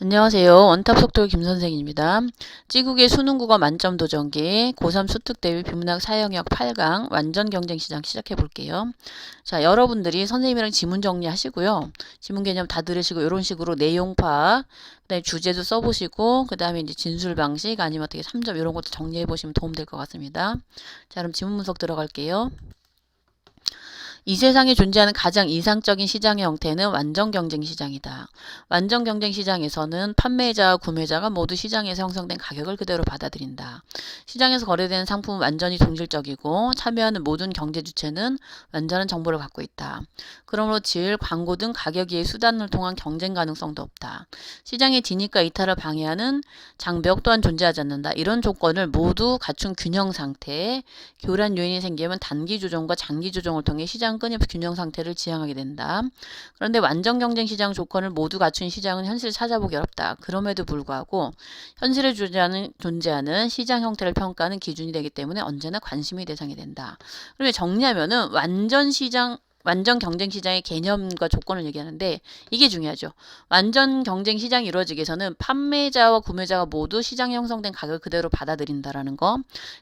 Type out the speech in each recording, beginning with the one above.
안녕하세요. 원탑속도 김선생입니다. 찌국의 수능국어 만점 도전기 고3 수특대비 비문학 사형역 8강 완전 경쟁시장 시작해 볼게요. 자, 여러분들이 선생님이랑 지문 정리하시고요. 지문 개념 다 들으시고 이런 식으로 내용 파악, 그다음에 주제도 써보시고 그다음에 이제 진술 방식 아니면 어떻게 3점 이런 것도 정리해 보시면 도움될 것 같습니다. 자, 그럼 지문 분석 들어갈게요. 이 세상에 존재하는 가장 이상적인 시장의 형태는 완전 경쟁 시장이다. 완전 경쟁 시장에서는 판매자와 구매자가 모두 시장에서 형성된 가격을 그대로 받아들인다. 시장에서 거래되는 상품은 완전히 동질적이고 참여하는 모든 경제 주체는 완전한 정보를 갖고 있다. 그러므로 질, 광고 등 가격 이외의 수단을 통한 경쟁 가능성도 없다. 시장의 진입과 이탈을 방해하는 장벽 또한 존재하지 않는다. 이런 조건을 모두 갖춘 균형 상태에 교란 요인이 생기면 단기 조정과 장기 조정을 통해 시장 끈의 균형 상태를 지향하게 된다. 그런데 완전 경쟁 시장 조건을 모두 갖춘 시장은 현실을 찾아보기 어렵다. 그럼에도 불구하고 현실에 존재하는 시장 형태를 평가하는 기준이 되기 때문에 언제나 관심의 대상이 된다. 그러면 정리하면은 완전 경쟁 시장의 개념과 조건을 얘기하는데 이게 중요하죠. 완전 경쟁 시장이 이루어지기 위해서는 판매자와 구매자가 모두 시장 형성된 가격을 그대로 받아들인다라는 거.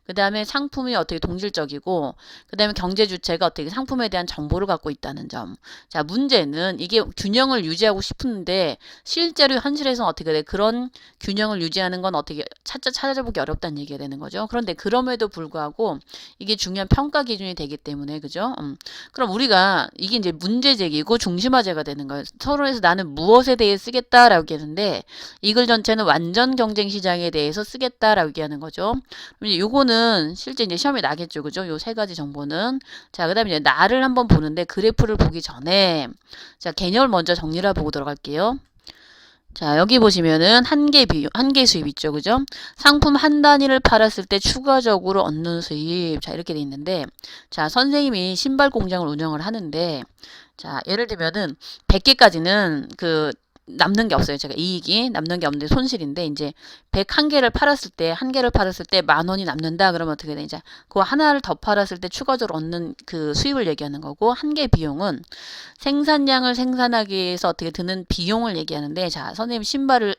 그 다음에 상품이 어떻게 동질적이고 그 다음에 경제 주체가 어떻게 상품에 대한 정보를 갖고 있다는 점. 자, 문제는 이게 균형을 유지하고 싶은데 실제로 현실에서는 어떻게 돼? 그런 균형을 유지하는 건 어떻게 찾아보기 어렵다는 얘기가 되는 거죠. 그런데 그럼에도 불구하고 이게 중요한 평가 기준이 되기 때문에 그죠? 그럼 우리가 이게 이제 문제 제기고 중심화제가 되는 거예요. 서론에서 나는 무엇에 대해 쓰겠다라고 얘기하는데 이글 전체는 완전 경쟁 시장에 대해서 쓰겠다라고 얘기하는 거죠. 그럼 이제 요거는 실제 이제 시험에 나겠죠. 그죠? 요 세 가지 정보는. 자, 그다음에 이제 나를 한번 보는데 그래프를 보기 전에 자, 개념을 먼저 정리를 보고 들어갈게요. 자, 여기 보시면은 한계 수입 있죠. 그죠? 상품 한 단위를 팔았을 때 추가적으로 얻는 수입. 자, 이렇게 돼 있는데, 자, 선생님이 신발 공장을 운영을 하는데, 자, 예를 들면은 100개까지는 남는 게 없어요. 제가 이익이 남는 게 없는데 손실인데 이제 101개를 팔았을 때 한 개를 팔았을 때 10,000원이 남는다 그러면 어떻게 돼? 이제 그 하나를 더 팔았을 때 추가적으로 얻는 그 수입을 얘기하는 거고 한 개 비용은 생산량을 생산하기 위해서 어떻게 드는 비용을 얘기하는데 자, 선생님 신발을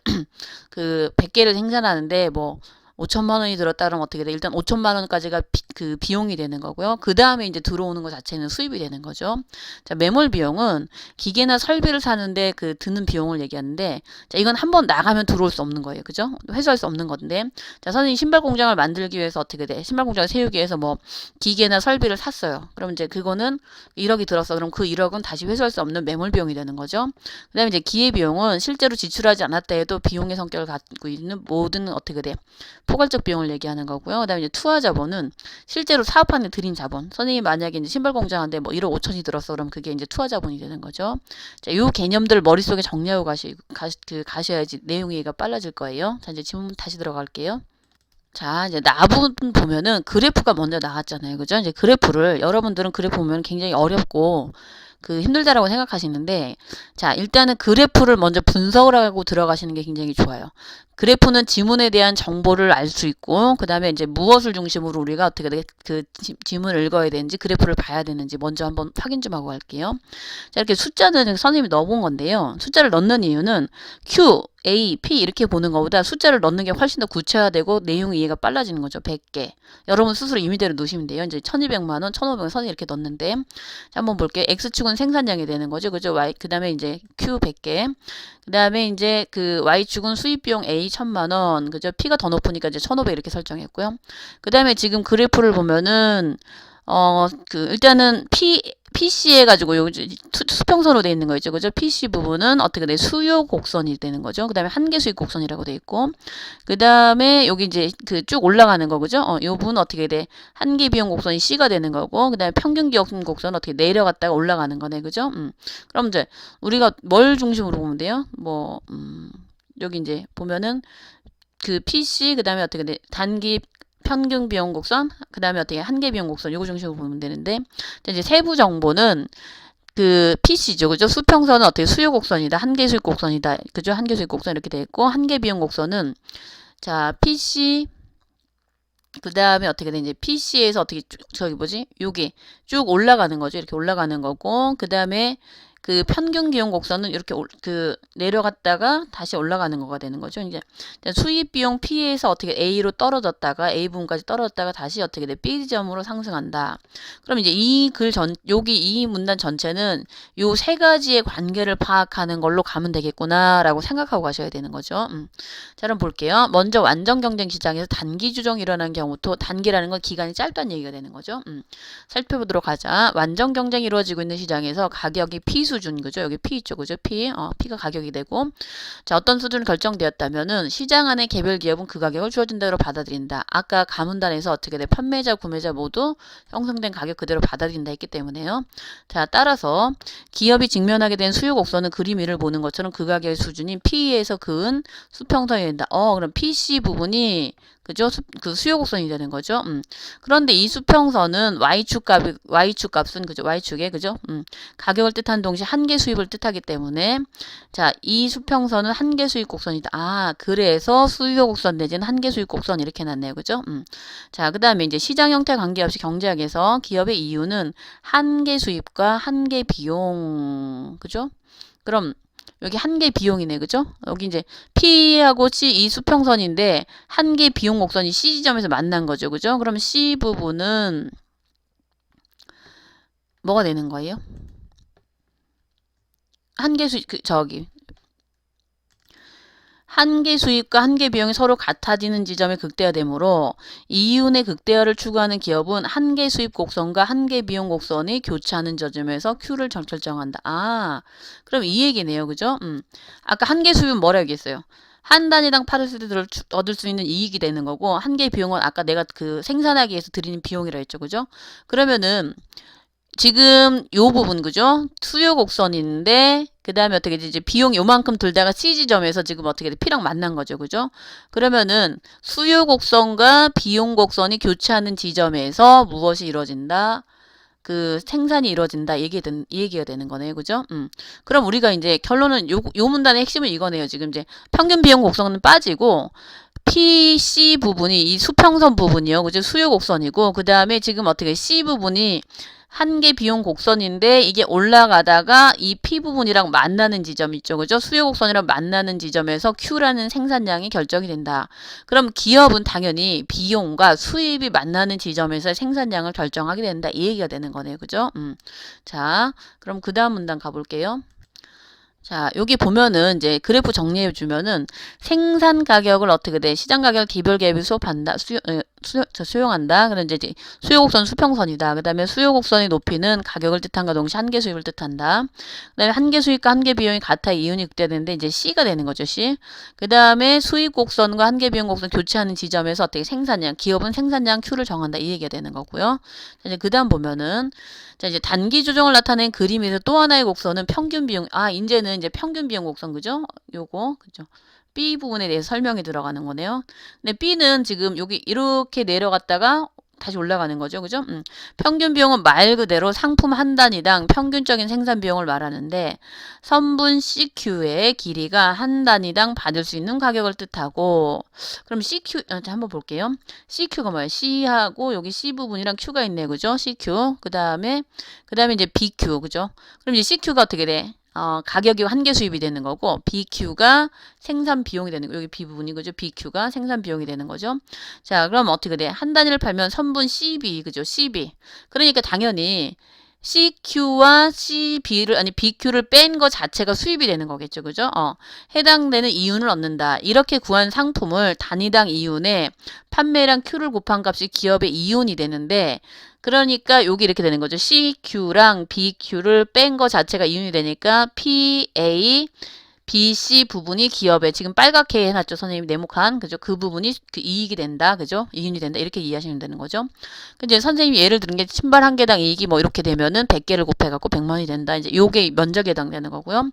100개를 생산하는데 뭐 5천만 원이 들었다 그러면 어떻게 돼? 일단 5천만 원까지가 그 비용이 되는 거고요. 그 다음에 이제 들어오는 것 자체는 수입이 되는 거죠. 자, 매몰 비용은 기계나 설비를 사는데 그 드는 비용을 얘기하는데 자, 이건 한번 나가면 들어올 수 없는 거예요. 그죠? 회수할 수 없는 건데 자, 선생님 신발 공장을 만들기 위해서 어떻게 돼? 신발 공장을 세우기 위해서 뭐 기계나 설비를 샀어요. 그럼 이제 그거는 1억이 들었어. 그럼 그 1억은 다시 회수할 수 없는 매몰 비용이 되는 거죠. 그 다음에 이제 기회 비용은 실제로 지출하지 않았다 해도 비용의 성격을 갖고 있는 모든 어떻게 돼? 포괄적 비용을 얘기하는 거고요. 그 다음에 이제 투하 자본은 실제로 사업하는 들인 자본. 선생님 만약에 이제 신발 공장한테 뭐 1억 5천이 들었어. 그럼 그게 이제 투하 자본이 되는 거죠. 자, 요 개념들 머릿속에 정리하고 가셔야지 내용 이해가 빨라질 거예요. 자, 이제 질문 다시 들어갈게요. 자, 이제 나부분 보면은 그래프가 먼저 나왔잖아요. 그죠? 이제 그래프를 여러분들은 그래프 보면 굉장히 어렵고 힘들다라고 생각하시는데 자, 일단은 그래프를 먼저 분석을 하고 들어가시는 게 굉장히 좋아요. 그래프는 지문에 대한 정보를 알 수 있고 그 다음에 이제 무엇을 중심으로 우리가 어떻게 지문을 읽어야 되는지 그래프를 봐야 되는지 먼저 한번 확인 좀 하고 갈게요. 자, 이렇게 숫자는 선생님이 넣어본 건데요. 숫자를 넣는 이유는 Q, A, P 이렇게 보는 것보다 숫자를 넣는 게 훨씬 더 구체화되고 내용 이해가 빨라지는 거죠. 100개. 여러분 스스로 임의대로 넣으시면 돼요. 이제 1200만 원, 1500원 선생님 이렇게 넣는데 자, 한번 볼게요. X축은 생산량이 되는 거죠. 그죠? Y, 그 다음에 이제 Q 100개. 그 다음에 이제 Y축은 수입비용 A 1000만 원. 그죠? P가 더 높으니까 이제 1500 이렇게 설정했고요. 그 다음에 지금 그래프를 보면은, 일단은 PC 해가지고 요 수평선으로 되어 있는 거 있죠. 그죠? PC 부분은 어떻게 돼? 수요 곡선이 되는 거죠. 그 다음에 한계 수익 곡선이라고 되어 있고, 그 다음에 여기 이제 쭉 올라가는 거, 그죠? 요 부분 어떻게 돼? 한계 비용 곡선이 C가 되는 거고, 그 다음에 평균 기업 곡선은 어떻게 내려갔다가 올라가는 거네. 그죠? 그럼 이제 우리가 뭘 중심으로 보면 돼요? 여기 이제 보면은 PC, 그 다음에 어떻게 돼? 단기 평균 비용 곡선, 그 다음에 어떻게 한계 비용 곡선, 요거 중심으로 보면 되는데, 이제 세부 정보는 PC죠. 그죠? 수평선은 어떻게 수요 곡선이다. 한계 수익 곡선이다. 그죠? 한계 수익 곡선 이렇게 돼 있고, 한계 비용 곡선은, 자, PC, 그 다음에 어떻게 돼? 이제 PC에서 어떻게, 여기 쭉 올라가는 거죠. 이렇게 올라가는 거고, 그 다음에 그 평균 비용 곡선은 이렇게 내려갔다가 다시 올라가는 거가 되는 거죠. 이제 수입 비용 P에서 어떻게 A로 떨어졌다가 A 부분까지 떨어졌다가 다시 어떻게 돼? B 지점으로 상승한다. 그럼 이제 여기 이 문단 전체는 요 세 가지의 관계를 파악하는 걸로 가면 되겠구나라고 생각하고 가셔야 되는 거죠. 자, 그럼 볼게요. 먼저 완전 경쟁 시장에서 단기 조정이 일어난 경우도 단기라는 건 기간이 짧다는 얘기가 되는 거죠. 살펴보도록 하자. 완전 경쟁이 이루어지고 있는 시장에서 가격이 P 수준, 그죠? 여기 P 있죠, 그죠? P가 가격이 되고, 자, 어떤 수준이 결정되었다면은 시장 안에 개별 기업은 그 가격을 주어진 대로 받아들인다. 아까 가문단에서 어떻게 돼? 판매자, 구매자 모두 형성된 가격 그대로 받아들인다 했기 때문에요. 자, 따라서 기업이 직면하게 된 수요 곡선은 그림 위를 보는 것처럼 그 가격의 수준인 P에서 그은 수평선이 된다. 그럼 PC 부분이 그죠? 그 수요 곡선이 되는 거죠. 그런데 이 수평선은 Y축 값은 그죠? Y축에 그죠? 가격을 뜻하는 동시에 한계 수입을 뜻하기 때문에 자, 이 수평선은 한계 수입 곡선이다. 그래서 수요 곡선 내지는 한계 수입 곡선 이렇게 놨네요. 그죠? 자, 그다음에 이제 시장 형태 관계없이 경제학에서 기업의 이유는 한계 수입과 한계 비용. 그죠? 그럼 여기 한계 비용이네. 그죠? 여기 이제 P하고 C 이 수평선인데 한계 비용 곡선이 C 지점에서 만난 거죠. 그죠? 그럼 C 부분은 뭐가 되는 거예요? 한계 수입 한계 수입과 한계 비용이 서로 같아지는 지점의 극대화되므로 이윤의 극대화를 추구하는 기업은 한계 수입 곡선과 한계 비용 곡선이 교차하는 지점에서 Q를 결정한다. 그럼 이 얘기네요. 그죠? 아까 한계 수입은 뭐라 얘기했어요? 한 단위당 팔았을 때 얻을 수 있는 이익이 되는 거고, 한계 비용은 아까 내가 그 생산하기 위해서 드리는 비용이라 했죠. 그죠? 그러면은 지금 요 부분 그죠? 수요 곡선인데 그 다음에 어떻게 되지? 비용 요만큼 들다가 C 지점에서 지금 어떻게 돼? P랑 만난 거죠. 그죠? 그러면은 수요 곡선과 비용 곡선이 교차하는 지점에서 무엇이 이루어진다? 그 생산이 이루어진다. 얘기가 되는 거네요. 그죠? 그럼 우리가 이제 결론은 요 문단의 핵심은 이거네요. 지금 이제 평균 비용 곡선은 빠지고 PC 부분이 이 수평선 부분이요. 그죠? 수요 곡선이고 그 다음에 지금 어떻게 C 부분이 한계 비용 곡선인데 이게 올라가다가 이 P 부분이랑 만나는 지점 있죠. 그죠? 수요 곡선이랑 만나는 지점에서 Q라는 생산량이 결정이 된다. 그럼 기업은 당연히 비용과 수입이 만나는 지점에서 생산량을 결정하게 된다. 이 얘기가 되는 거네요. 그죠? 자, 그럼 그 다음 문단 가볼게요. 자, 여기 보면은 이제 그래프 정리해 주면은 생산 가격을 어떻게 돼? 시장 가격 개별 기업이 수용한다. 그럼 이제 수요 곡선 수평선이다. 그다음에 수요 곡선의 높이는 가격을 뜻한과 동시에 한계 수입을 뜻한다. 그다음에 한계 수입과 한계 비용이 같아 이윤이 극대되는데 이제 C가 되는 거죠. C. 그다음에 수입 곡선과 한계 비용 곡선 교차하는 지점에서 어떻게 생산량, 기업은 생산량 Q를 정한다. 이 얘기가 되는 거고요. 자, 이제 그다음 보면은 자, 이제 단기 조정을 나타낸 그림에서 또 하나의 곡선은 평균 비용. 이제는 이제 평균 비용 곡선 그죠? 요거 그죠? B 부분에 대해서 설명이 들어가는 거네요. 근데 B는 지금 여기 이렇게 내려갔다가 다시 올라가는 거죠. 그죠? 평균 비용은 말 그대로 상품 한 단위당 평균적인 생산 비용을 말하는데 선분 CQ의 길이가 한 단위당 받을 수 있는 가격을 뜻하고 그럼 CQ 한번 볼게요. CQ가 뭐예요? C하고 여기 C 부분이랑 Q가 있네. 그죠? CQ. 그다음에 이제 BQ. 그죠? 그럼 이제 CQ가 어떻게 돼? 가격이 한계 수입이 되는 거고 BQ가 생산 비용이 되는 거. 여기 B 부분이 그죠? BQ가 생산 비용이 되는 거죠. 자, 그럼 어떻게 돼? 한 단위를 팔면 선분 CB 그죠? CB. 그러니까 당연히 CQ와 BQ를 뺀 거 자체가 수입이 되는 거겠죠. 그죠? 해당되는 이윤을 얻는다. 이렇게 구한 상품을 단위당 이윤에 판매량 Q를 곱한 값이 기업의 이윤이 되는데 그러니까 여기 이렇게 되는 거죠. CQ랑 BQ를 뺀 거 자체가 이윤이 되니까 PA, BC 부분이 기업에 지금 빨갛게 해놨죠. 선생님이 네모칸. 그죠? 그 부분이 그 이익이 된다. 그죠? 이윤이 된다. 이렇게 이해하시면 되는 거죠. 이제 선생님이 예를 들은 게 신발 한 개당 이익이 뭐 이렇게 되면은 100개를 곱해갖고 100만 원이 된다. 이제 요게 면적에 해당되는 거고요.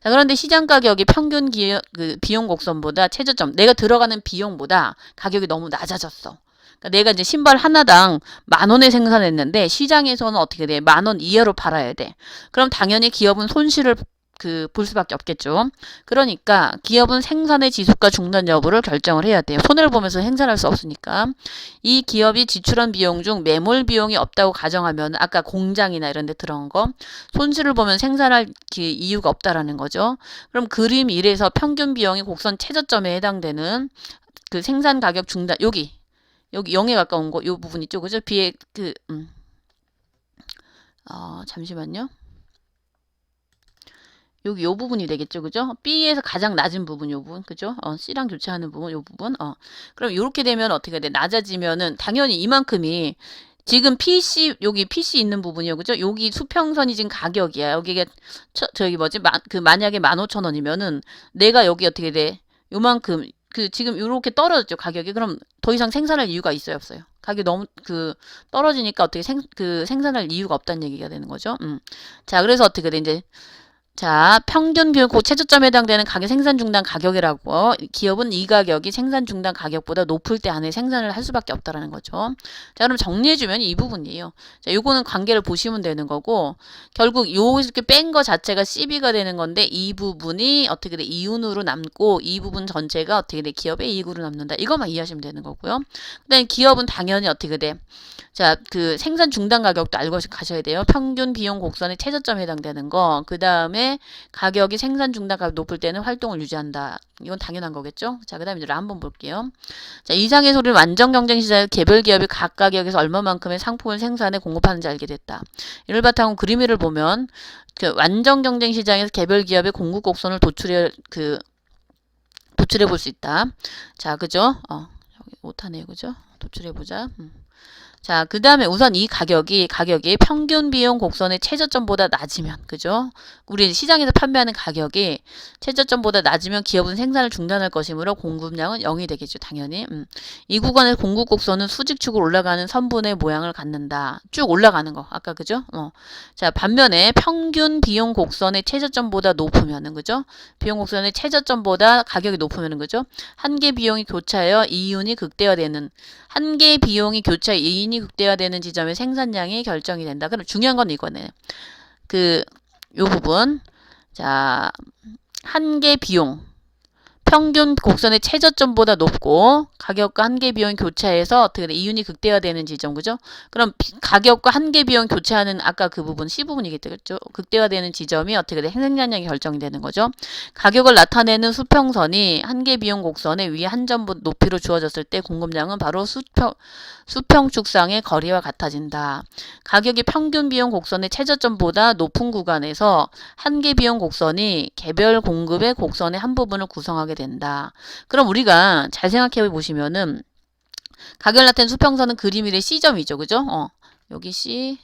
자, 그런데 시장 가격이 평균 그 비용 곡선보다 최저점, 내가 들어가는 비용보다 가격이 너무 낮아졌어. 그러니까 내가 이제 신발 하나당 10,000원에 생산했는데 시장에서는 어떻게 돼? 10,000원 이하로 팔아야 돼. 그럼 당연히 기업은 손실을 볼 수밖에 없겠죠. 그러니까 기업은 생산의 지속과 중단 여부를 결정을 해야 돼요. 손해를 보면서 생산할 수 없으니까. 이 기업이 지출한 비용 중 매몰 비용이 없다고 가정하면 아까 공장이나 이런 데 들어간 거 손실을 보면 생산할 이유가 없다라는 거죠. 그럼 그림 1에서 평균 비용이 곡선 최저점에 해당되는 그 생산 가격 중단 여기 0에 가까운 거 요 부분 있죠. 그죠? 비에 잠시만요. 여기 요 부분이 되겠죠. 그죠? B에서 가장 낮은 부분 요 부분. 그죠? C랑 교차하는 부분 요 부분. 그럼 요렇게 되면 어떻게 돼? 낮아지면은 당연히 이만큼이 지금 PC 여기 PC 있는 부분이요. 그죠? 여기 수평선이 지금 가격이야. 여기가 저기 뭐지? 만약에 15,000원이면은 내가 여기 어떻게 돼? 요만큼 지금 요렇게 떨어졌죠. 가격이. 그럼 더 이상 생산할 이유가 있어요, 없어요? 가격이 너무 떨어지니까 어떻게 생산할 이유가 없다는 얘기가 되는 거죠. 자, 그래서 어떻게 돼? 이제 자, 평균 비용 최저점에 해당되는 가격 생산 중단 가격이라고. 기업은 이 가격이 생산 중단 가격보다 높을 때 안에 생산을 할 수밖에 없다라는 거죠. 자, 그럼 정리해주면 이 부분이에요. 자, 요거는 관계를 보시면 되는 거고, 결국 요 이렇게 뺀 거 자체가 CB가 되는 건데, 이 부분이 어떻게 돼? 이윤으로 남고, 이 부분 전체가 어떻게 돼? 기업의 이익으로 남는다. 이것만 이해하시면 되는 거고요. 그 다음에 기업은 당연히 어떻게 돼? 자, 생산 중단 가격도 알고 가셔야 돼요. 평균 비용 곡선의 최저점에 해당되는 거. 그 다음에 가격이 생산 중단 가격 높을 때는 활동을 유지한다. 이건 당연한 거겠죠? 자, 그 다음에 이제 한번 볼게요. 자, 이상의 소리는 완전 경쟁 시장에 개별 기업이 각 가격에서 얼마만큼의 상품을 생산해 공급하는지 알게 됐다. 이를 바탕으로 그림 위를 보면 완전 경쟁 시장에서 개별 기업의 공급 곡선을 도출해 볼 수 있다. 자, 그죠? 여기 못하네요, 그죠? 도출해 보자. 자, 그 다음에 우선 이 가격이 평균 비용 곡선의 최저점보다 낮으면, 그죠? 우리 시장에서 판매하는 가격이 최저점보다 낮으면 기업은 생산을 중단할 것이므로 공급량은 0이 되겠죠, 당연히. 이 구간의 공급 곡선은 수직축으로 올라가는 선분의 모양을 갖는다. 쭉 올라가는 거, 아까 그죠? 자, 반면에 평균 비용 곡선의 최저점보다 높으면은, 그죠? 비용 곡선의 최저점보다 가격이 높으면은, 그죠? 한 개 비용이 교차하여 이윤이 극대화되는, 한 개 비용이 교차 이윤이 극대화되는 지점의 생산량이 결정이 된다. 그럼 중요한 건 이거네. 요 부분. 자, 한 개 비용. 평균 곡선의 최저점보다 높고 가격과 한계 비용 교차해서 어떻게 돼? 이윤이 극대화되는 지점, 그죠? 그럼 가격과 한계 비용 교차하는 아까 그 부분 C 부분이겠죠? 극대화되는 지점이 어떻게 돼? 생산량이 결정이 되는 거죠. 가격을 나타내는 수평선이 한계 비용 곡선에 위에 한 점 높이로 주어졌을 때 공급량은 바로 수평축상의 거리와 같아진다. 가격이 평균 비용 곡선의 최저점보다 높은 구간에서 한계 비용 곡선이 개별 공급의 곡선의 한 부분을 구성하게 된다. 그럼 우리가 잘 생각해 보시면은 가격을 나타낸 수평선은 그림 위의 C점이죠. 그죠? 여기 C,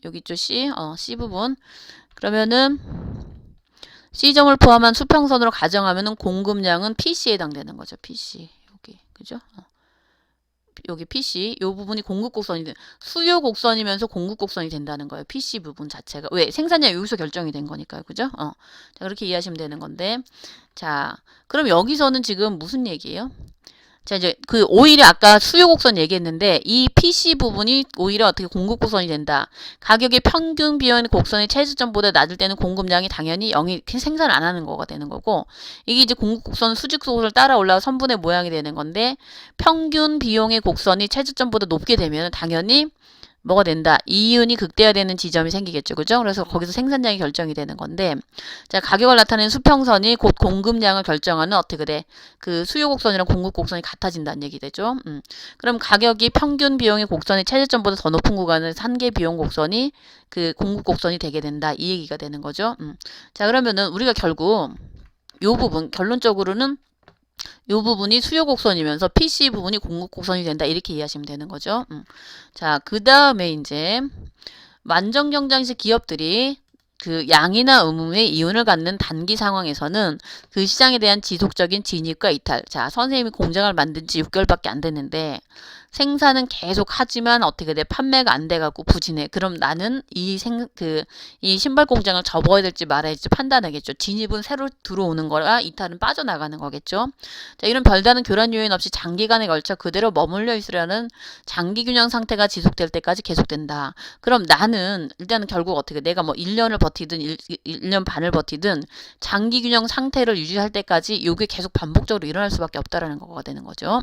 여기 있죠. C, C 부분. 그러면은 C점을 포함한 수평선으로 가정하면은 공급량은 PC에 해당되는 거죠. PC. 여기. 그죠? 여기 PC, 요 부분이 공급 곡선이 수요 곡선이면서 공급 곡선이 된다는 거예요. PC 부분 자체가. 왜? 생산량 여기서 결정이 된 거니까요. 그죠? 자, 그렇게 이해하시면 되는 건데. 자, 그럼 여기서는 지금 무슨 얘기예요? 자, 이제 오히려 아까 수요 곡선 얘기했는데 이 PC 부분이 오히려 어떻게 공급 곡선이 된다. 가격의 평균 비용 곡선의 최저점보다 낮을 때는 공급량이 당연히 0이 생산 안 하는 거가 되는 거고, 이게 이제 공급 곡선 수직선을 따라 올라가 선분의 모양이 되는 건데, 평균 비용의 곡선이 최저점보다 높게 되면 당연히 뭐가 된다? 이윤이 극대화되는 지점이 생기겠죠. 그죠? 그래서 거기서 생산량이 결정이 되는 건데, 자, 가격을 나타내는 수평선이 곧 공급량을 결정하는 어떻게 돼? 수요 곡선이랑 공급 곡선이 같아진다는 얘기 되죠. 그럼 가격이 평균 비용의 곡선의 최저점보다 더 높은 구간에서 한계 비용 곡선이 공급 곡선이 되게 된다. 이 얘기가 되는 거죠. 자, 그러면은 우리가 결국 요 부분 결론적으로는 이 부분이 수요 곡선이면서 PC 부분이 공급 곡선이 된다. 이렇게 이해하시면 되는 거죠. 자, 그 다음에 이제 완전 경쟁식 기업들이 양이나 의무의 이윤을 갖는 단기 상황에서는 그 시장에 대한 지속적인 진입과 이탈. 자, 선생님이 공장을 만든 지 6개월밖에 안 됐는데 생산은 계속 하지만 어떻게 돼? 판매가 안 돼갖고 부진해. 그럼 나는 이 신발 공장을 접어야 될지 말아야 될지 판단하겠죠. 진입은 새로 들어오는 거라 이탈은 빠져나가는 거겠죠. 자, 이런 별다른 교란 요인 없이 장기간에 걸쳐 그대로 머물러 있으려는 장기 균형 상태가 지속될 때까지 계속된다. 그럼 나는 일단은 결국 어떻게 내가 뭐 1년을 버티든 1년 반을 버티든 장기 균형 상태를 유지할 때까지 이게 계속 반복적으로 일어날 수밖에 없다라는 거가 되는 거죠.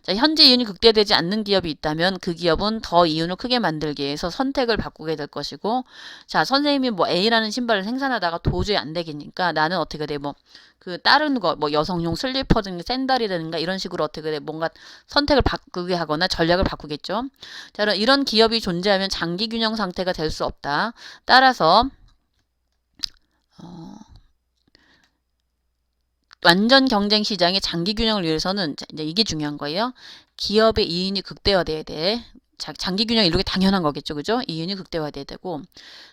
자, 현재 이윤이 극대화되지 않는 기업이 있다면 그 기업은 더 이윤을 크게 만들기 위해서 선택을 바꾸게 될 것이고, 자, 선생님이 뭐 A라는 신발을 생산하다가 도저히 안 되겠니까 나는 어떻게 돼? 뭐 그 다른 거 뭐 여성용 슬리퍼든 샌들이든가 이런 식으로 어떻게 돼? 뭔가 선택을 바꾸게 하거나 전략을 바꾸겠죠. 자, 이런 기업이 존재하면 장기 균형 상태가 될 수 없다. 따라서 완전 경쟁 시장의 장기 균형을 위해서는 이제 이게 중요한 거예요. 기업의 이윤이 극대화돼야 돼. 장기 균형 이렇게 당연한 거겠죠, 그죠? 이윤이 극대화돼야 되고,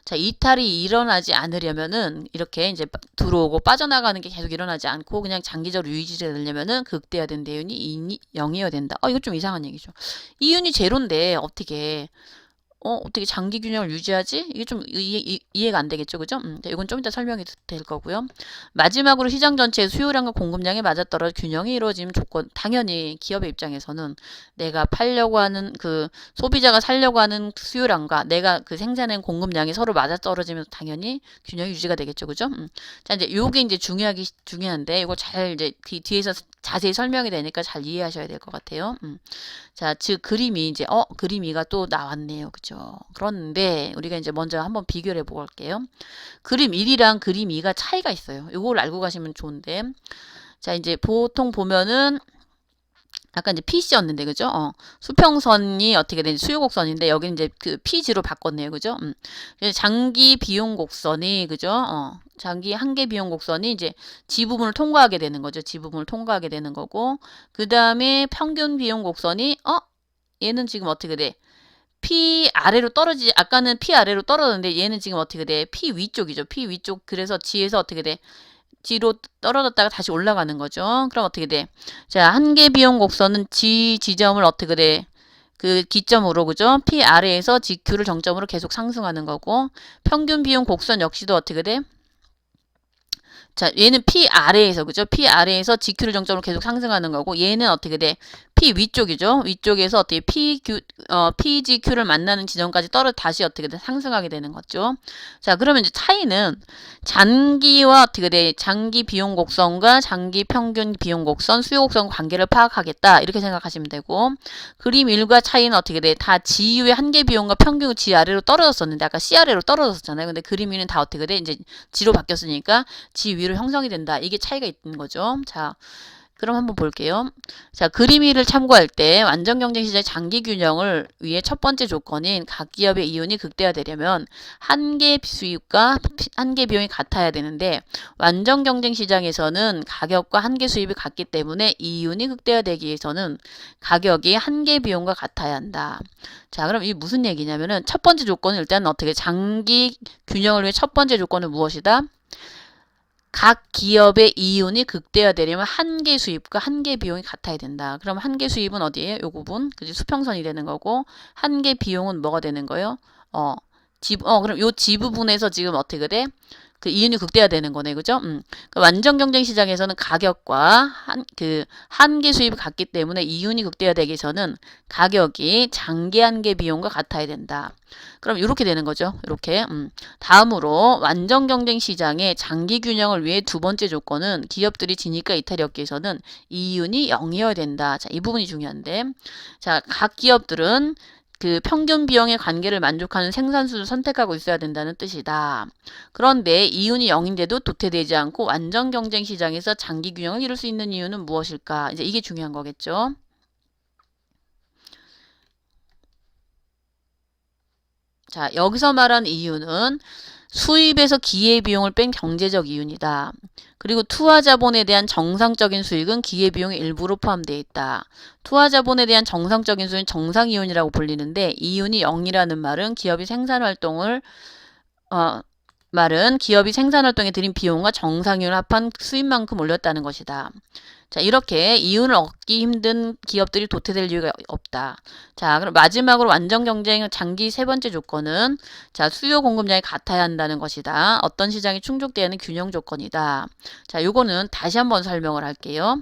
자, 이탈이 일어나지 않으려면은 이렇게 이제 들어오고 빠져나가는 게 계속 일어나지 않고 그냥 장기적으로 유지되려면은 극대화된 대윤이 이윤이 0이어야 된다. 이거 좀 이상한 얘기죠. 이윤이 제로인데 어떻게 장기 균형을 유지하지? 이게 좀 이해가 안 되겠죠, 그죠? 이건 좀 이따 설명이 될 거고요. 마지막으로 시장 전체의 수요량과 공급량이 맞아떨어져 균형이 이루어지는 조건, 당연히 기업의 입장에서는 내가 팔려고 하는 소비자가 살려고 하는 수요량과 내가 생산한 공급량이 서로 맞아떨어지면서 당연히 균형이 유지가 되겠죠, 그죠? 자, 이제 요게 이제 중요한데 이거 잘 이제 뒤에서 자세히 설명이 되니까 잘 이해하셔야 될 것 같아요. 자, 즉 그림이 이제 그림 2가 또 나왔네요. 그죠? 그런데 우리가 이제 먼저 한번 비교를 해보고 할게요. 그림 1이랑 그림 2가 차이가 있어요. 이걸 알고 가시면 좋은데. 자, 이제 보통 보면은 아까 이제 PC였는데, 그죠? 수평선이 어떻게 되는지 수요곡선인데, 여기는 이제 PG로 바꿨네요. 그죠? 장기 비용 곡선이, 그죠? 장기 한계 비용 곡선이 이제 G 부분을 통과하게 되는 거죠. G 부분을 통과하게 되는 거고, 그 다음에 평균 비용 곡선이, 얘는 지금 어떻게 돼? P 아래로 떨어지지, 아까는 P 아래로 떨어졌는데, 얘는 지금 어떻게 돼? P 위쪽이죠. P 위쪽, 그래서 G에서 어떻게 돼? G로 떨어졌다가 다시 올라가는 거죠. 그럼 어떻게 돼? 자, 한계 비용 곡선은 G 지점을 어떻게 돼? 그 기점으로, 그죠? P 아래에서 GQ를 정점으로 계속 상승하는 거고, 평균 비용 곡선 역시도 어떻게 돼? 자, 얘는 P 아래에서, 그죠? P 아래에서 GQ를 정점으로 계속 상승하는 거고, 얘는 어떻게 돼? P 위쪽이죠? 위쪽에서 어떻게 PGQ를 만나는 지점까지 다시 어떻게 돼? 상승하게 되는 거죠. 자, 그러면 이제 차이는 장기와 어떻게 돼? 장기 비용 곡선과 장기 평균 비용 곡선, 수요 곡선 관계를 파악하겠다. 이렇게 생각하시면 되고, 그림 1과 차이는 어떻게 돼? 다 G의 한계 비용과 평균 G 아래로 떨어졌었는데, 아까 C 아래로 떨어졌잖아요. 근데 그림 2는 다 어떻게 돼? 이제 G로 바뀌었으니까 G 위로 형성이 된다. 이게 차이가 있는 거죠. 자, 그럼 한번 볼게요. 자, 그림 2를 참고할 때 완전 경쟁 시장의 장기 균형을 위해 첫 번째 조건인 각 기업의 이윤이 극대화되려면 한계 수입과 한계 비용이 같아야 되는데, 완전 경쟁 시장에서는 가격과 한계 수입이 같기 때문에 이윤이 극대화되기 위해서는 가격이 한계 비용과 같아야 한다. 자, 그럼 이게 무슨 얘기냐면은 첫 번째 조건은 일단 어떻게 장기 균형을 위해 첫 번째 조건은 무엇이다? 각 기업의 이윤이 극대화되려면 한계 수입과 한계 비용이 같아야 된다. 그럼 한계 수입은 어디예요? 요 부분, 그지? 수평선이 되는 거고, 한계 비용은 뭐가 되는 거예요? 그럼 요 G 부분에서 지금 어떻게 돼? 그 이윤이 극대화되는 거네, 그죠? 그 완전 경쟁 시장에서는 가격과 한계 수입이 같기 때문에 이윤이 극대화되기 위해서는 가격이 장기 한계 비용과 같아야 된다. 그럼 이렇게 되는 거죠. 이렇게. 다음으로 완전 경쟁 시장의 장기 균형을 위해 두 번째 조건은 기업들이 진입과 이탈이 없기 위해서는 이윤이 0이어야 된다. 자, 이 부분이 중요한데, 자, 각 기업들은 그 평균 비용의 관계를 만족하는 생산수를 선택하고 있어야 된다는 뜻이다. 그런데 이윤이 0인데도 도태되지 않고 완전 경쟁 시장에서 장기 균형을 이룰 수 있는 이유는 무엇일까? 이제 이게 중요한 거겠죠. 자, 여기서 말한 이유는 수입에서 기회비용을 뺀 경제적 이윤이다. 그리고 투하자본에 대한 정상적인 수익은 기회비용의 일부로 포함되어 있다. 투하자본에 대한 정상적인 수익은 정상이윤이라고 불리는데, 이윤이 0이라는 말은 기업이 생산활동에 들인 비용과 정상이윤을 합한 수입만큼 올렸다는 것이다. 자, 이렇게 이윤을 얻기 힘든 기업들이 도태될 이유가 없다. 자, 그럼 마지막으로 완전 경쟁 장기 세 번째 조건은 자, 수요 공급량이 같아야 한다는 것이다. 어떤 시장이 충족되는 균형 조건이다. 자, 요거는 다시 한번 설명을 할게요.